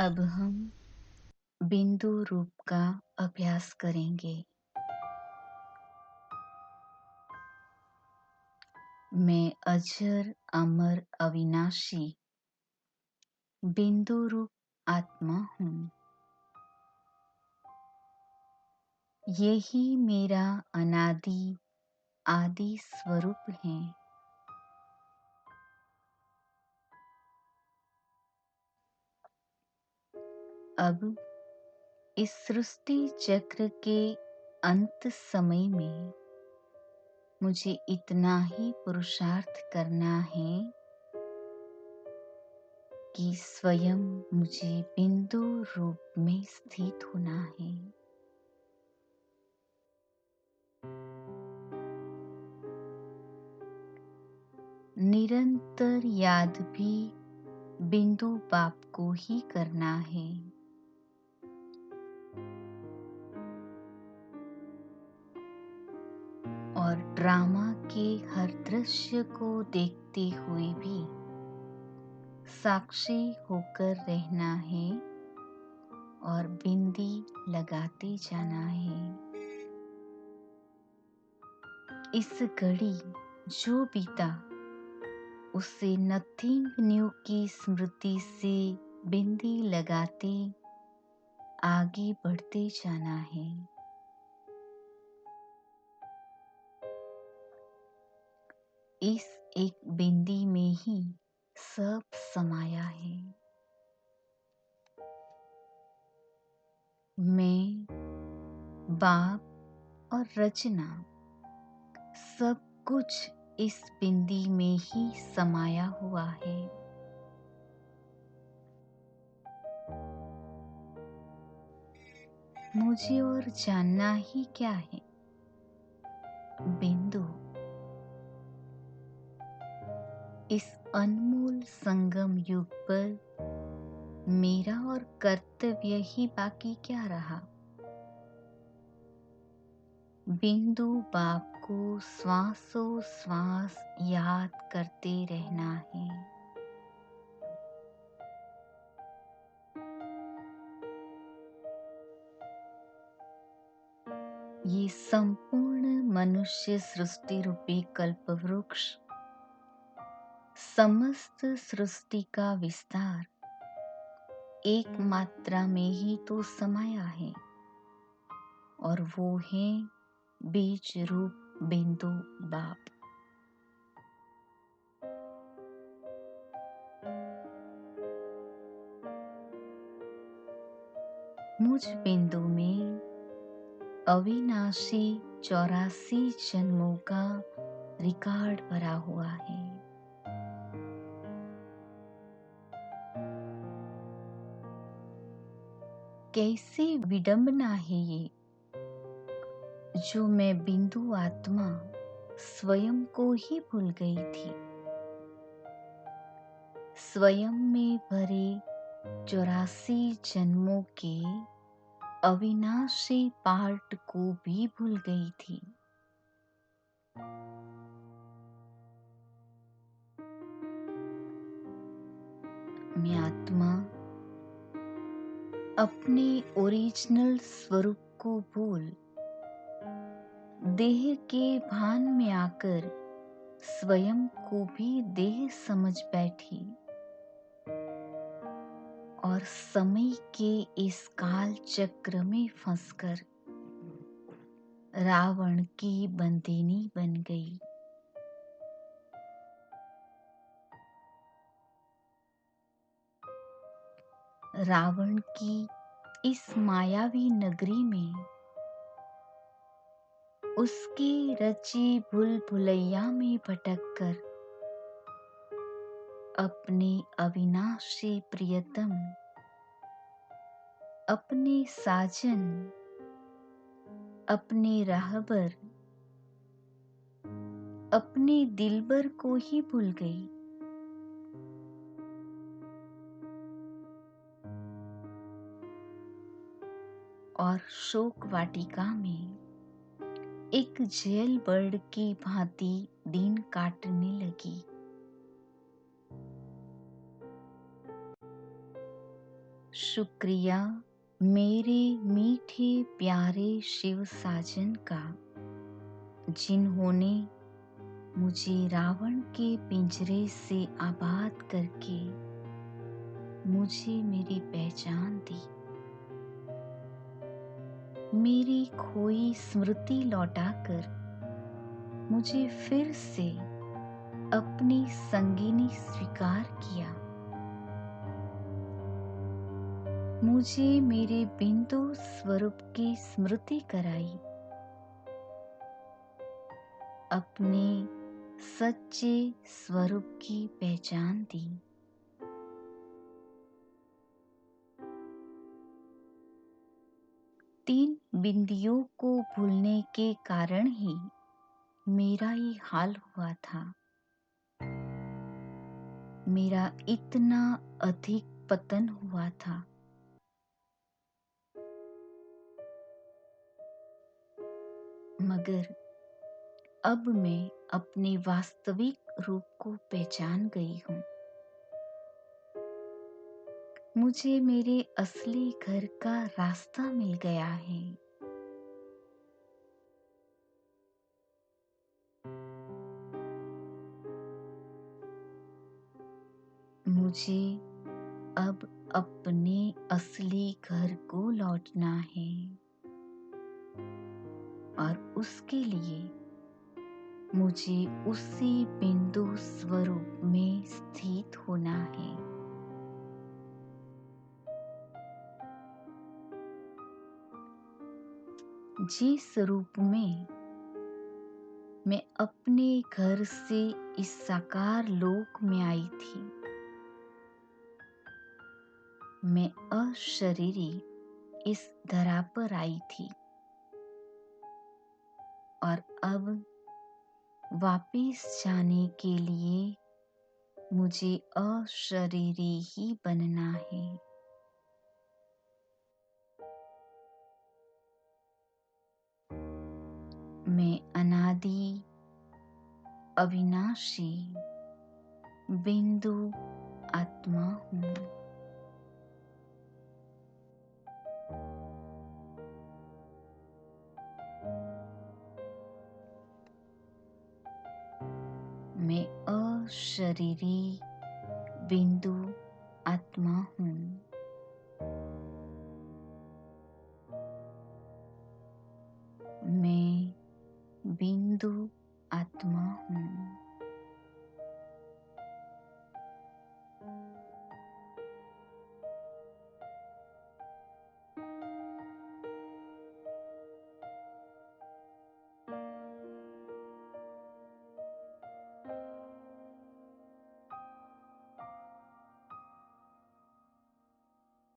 अब हम बिंदु रूप का अभ्यास करेंगे। मैं अजर अमर अविनाशी बिंदु रूप आत्मा हूँ। यही मेरा अनादि आदि स्वरूप है। अब इस सृष्टि चक्र के अंत समय में मुझे इतना ही पुरुषार्थ करना है कि स्वयं मुझे बिंदु रूप में स्थित होना है। निरंतर याद भी बिंदु बाप को ही करना है। और ड्रामा के हर दृश्य को देखते हुए भी साक्षी होकर रहना है और बिंदी लगाते जाना है। इस घड़ी जो बीता उसे नथिंग न्यू की स्मृति से बिंदी लगाते आगे बढ़ते जाना है। इस एक बिंदी में ही सब समाया है। मैं, बाप और रचना सब कुछ इस बिंदी में ही समाया हुआ है। मुझे और जानना ही क्या है। बिंदु इस अनमोल संगम युग पर मेरा और कर्तव्य ही बाकी क्या रहा। बिंदु बाप को श्वासों श्वास याद करते रहना है। ये संपूर्ण मनुष्य सृष्टि रूपी कल्पवृक्ष समस्त सृष्टि का विस्तार एक मात्रा में ही तो समाया है और वो है बीज रूप बिंदु बाप। मुझ बिंदु में अविनाशी 84 जन्मों का रिकॉर्ड भरा हुआ है। कैसे विडंबना है ये, जो मैं बिंदु आत्मा स्वयं को ही भूल गई थी। स्वयं में भरे 84 जन्मों के अविनाशी पार्ट को भी भूल गई थी। मैं आत्मा अपने ओरिजिनल स्वरूप को भूल देह के भान में आकर स्वयं को भी देह समझ बैठी और समय के इस काल चक्र में फंसकर रावण की बंदिनी बन गई। रावण की इस मायावी नगरी में उसकी रची भूल भुलैया में भटक कर अपने अविनाशी प्रियतम, अपने साजन, अपने राहबर, अपने दिलबर को ही भूल गई। और शोक वाटिका में एक जेल बर्ड की भांति दिन काटने लगी। शुक्रिया मेरे मीठे प्यारे शिव साजन का, जिन्होंने मुझे रावण के पिंजरे से आबाद करके मुझे मेरी पहचान दी, मेरी खोई स्मृति लौटाकर मुझे फिर से अपनी संगिनी स्वीकार किया, मुझे मेरे बिंदु स्वरूप की स्मृति कराई, अपने सच्चे स्वरूप की पहचान दी। तीन बिंदियों को भूलने के कारण ही मेरा ये हाल हुआ था, मेरा इतना अधिक पतन हुआ था। मगर अब मैं अपने वास्तविक रूप को पहचान गई हूँ। मुझे मेरे असली घर का रास्ता मिल गया है। मुझे अब अपने असली घर को लौटना है और उसके लिए मुझे उसी बिंदु स्वरूप में स्थित होना है। जिस रूप में मैं अपने घर से इस साकार लोक में आई थी, मैं अशरीरी इस धरा पर आई थी और अब वापिस जाने के लिए मुझे अशरीरी ही बनना है। मैं अनादि अविनाशी बिंदु आत्मा हूँ। मैं अशरीरी बिंदु आत्मा हूँ। मैं बिंदु आत्मा हूँ।